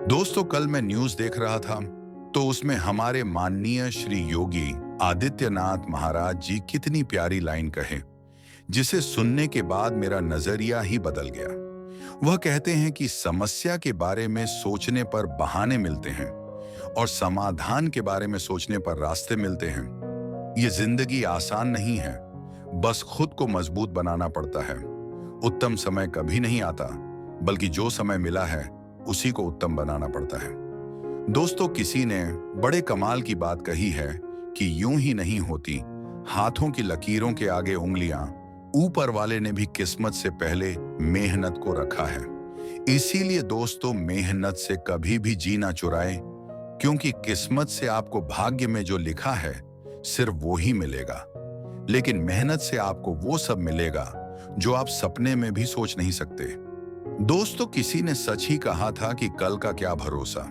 दोस्तों, कल मैं न्यूज देख रहा था तो उसमें हमारे माननीय श्री योगी आदित्यनाथ महाराज जी कितनी प्यारी लाइन कहे, जिसे सुनने के बाद मेरा नजरिया ही बदल गया। वह कहते हैं कि समस्या के बारे में सोचने पर बहाने मिलते हैं और समाधान के बारे में सोचने पर रास्ते मिलते हैं। ये जिंदगी आसान नहीं है, बस खुद को मजबूत बनाना पड़ता है। उत्तम समय कभी नहीं आता, बल्कि जो समय मिला है उसी को उत्तम बनाना पड़ता है। दोस्तों, किसी ने बड़े कमाल की बात कही है कि यूं ही नहीं होती हाथों की लकीरों के आगे उंगलियां। ऊपर वाले ने भी किस्मत से पहले मेहनत को रखा है। इसीलिए दोस्तों, मेहनत से कभी भी जी ना चुराए, क्योंकि किस्मत से आपको भाग्य में जो लिखा है सिर्फ वो ही मिलेगा। लेकिन मेहनत से आपको वो सब मिलेगा जो आप सपने में भी सोच नहीं सकते। दोस्तों, किसी ने सच ही कहा था कि कल का क्या भरोसा।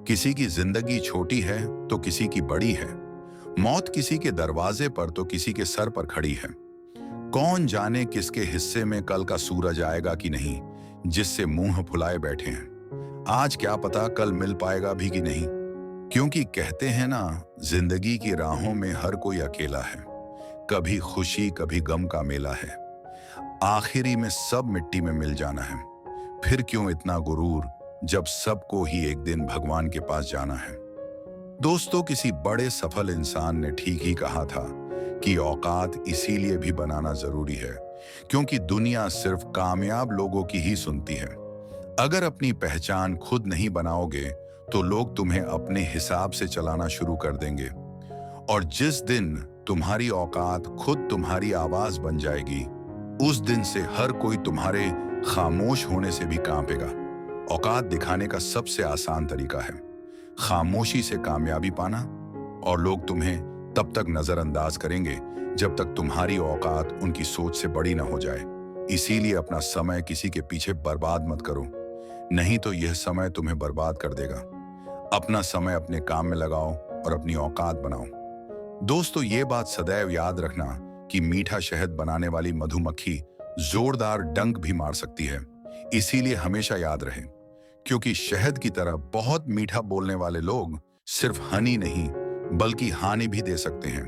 किसी की जिंदगी छोटी है तो किसी की बड़ी है। मौत किसी के दरवाजे पर तो किसी के सर पर खड़ी है। कौन जाने किसके हिस्से में कल का सूरज आएगा कि नहीं, जिससे मुंह फुलाए बैठे हैं। आज क्या पता कल मिल पाएगा भी कि नहीं, क्योंकि कहते हैं ना, जिंदगी की राहों में हर कोई अकेला है। कभी खुशी कभी गम का मेला है। आखिरी में सब मिट्टी में मिल जाना है। फिर क्यों इतना गुरूर, जब सबको ही एक दिन भगवान के पास जाना है। दोस्तों, किसी बड़े सफल इंसान ने ठीक ही कहा था कि औकात इसीलिए भी बनाना जरूरी है क्योंकि दुनिया सिर्फ कामयाब लोगों की ही सुनती है। अगर अपनी पहचान खुद नहीं बनाओगे तो लोग तुम्हें अपने हिसाब से चलाना शुरू कर देंगे, और जिस दिन तुम्हारी औकात खुद तुम्हारी आवाज बन जाएगी, उस दिन से हर कोई तुम्हारे खामोश होने से भी कांपेगा। औकात दिखाने का सबसे आसान तरीका है खामोशी से कामयाबी पाना, और लोग तुम्हें तब तक नजरअंदाज करेंगे जब तक तुम्हारी औकात उनकी सोच से बड़ी ना हो जाए। इसीलिए अपना समय किसी के पीछे बर्बाद मत करो, नहीं तो यह समय तुम्हें बर्बाद कर देगा। अपना समय अपने काम में लगाओ और अपनी औकात बनाओ। दोस्तों, ये बात सदैव याद रखना कि मीठा शहद बनाने वाली मधुमक्खी जोरदार डंक भी मार सकती है। इसीलिए हमेशा याद रहे, क्योंकि शहद की तरह बहुत मीठा बोलने वाले लोग सिर्फ हनी नहीं बल्कि हानि भी दे सकते हैं।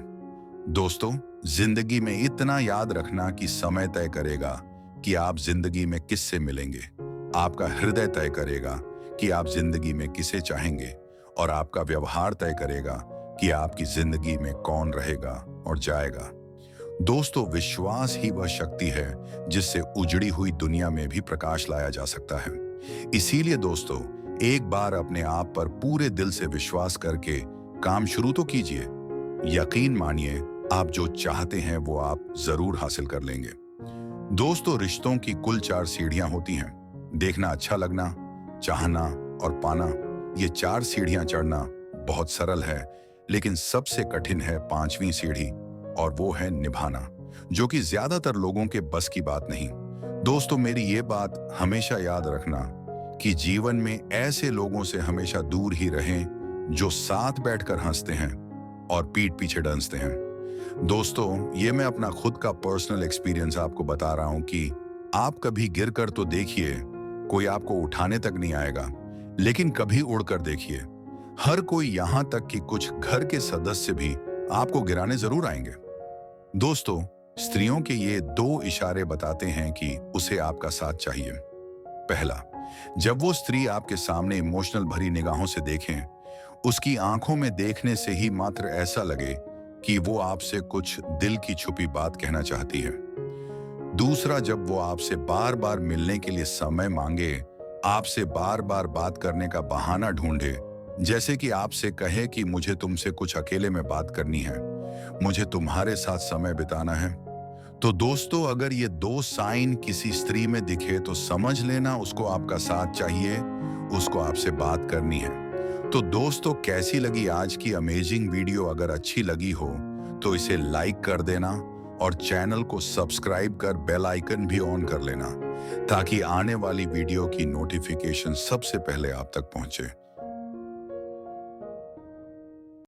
दोस्तों, जिंदगी में इतना याद रखना कि समय तय करेगा कि आप जिंदगी में किससे मिलेंगे। आपका हृदय तय करेगा कि आप जिंदगी में किसे चाहेंगे, और आपका व्यवहार तय करेगा कि आपकी जिंदगी में कौन रहेगा और जाएगा। दोस्तों, विश्वास ही वह शक्ति है जिससे उजड़ी हुई दुनिया में भी प्रकाश लाया जा सकता है। इसीलिए दोस्तों, एक बार अपने आप पर पूरे दिल से विश्वास करके काम शुरू तो कीजिए। यकीन मानिए, आप जो चाहते हैं वो आप जरूर हासिल कर लेंगे। दोस्तों, रिश्तों की कुल 4 सीढ़ियां होती हैं: देखना, अच्छा लगना, चाहना और पाना। ये 4 सीढ़ियां चढ़ना बहुत सरल है, लेकिन सबसे कठिन है 5वीं सीढ़ी, और वो है निभाना, जो कि ज्यादातर लोगों के बस की बात नहीं। दोस्तों, मेरी ये बात हमेशा याद रखना कि जीवन में ऐसे लोगों से हमेशा दूर ही रहें जो साथ बैठकर हंसते हैं और पीठ पीछे डंसते हैं। दोस्तों, ये मैं अपना खुद का पर्सनल एक्सपीरियंस आपको बता रहा हूं कि आप कभी गिर कर तो देखिए, कोई आपको उठाने तक नहीं आएगा, लेकिन कभी उड़कर देखिए। हर कोई, यहां तक कि कुछ घर के सदस्य भी आपको गिराने जरूर आएंगे। दोस्तों, स्त्रियों के ये 2 इशारे बताते हैं कि उसे आपका साथ चाहिए। पहला, जब वो स्त्री आपके सामने इमोशनल भरी निगाहों से देखें, उसकी आंखों में देखने से ही मात्र ऐसा लगे कि वो आपसे कुछ दिल की छुपी बात कहना चाहती है। दूसरा, जब वो आपसे बार बार मिलने के लिए समय मांगे, आपसे बार बार बात करने का बहाना ढूंढे, जैसे कि आपसे कहे कि मुझे तुमसे कुछ अकेले में बात करनी है, मुझे तुम्हारे साथ समय बिताना है। तो दोस्तों, अगर ये 2 साइन किसी स्त्री में दिखे तो समझ लेना उसको आपका साथ चाहिए, उसको आपसे बात करनी है। तो दोस्तों, कैसी लगी आज की अमेजिंग वीडियो? अगर अच्छी लगी हो तो इसे लाइक कर देना और चैनल को सब्सक्राइब कर बेल आइकन भी ऑन कर लेना, ताकि आने वाली वीडियो की नोटिफिकेशन सबसे पहले आप तक पहुंचे।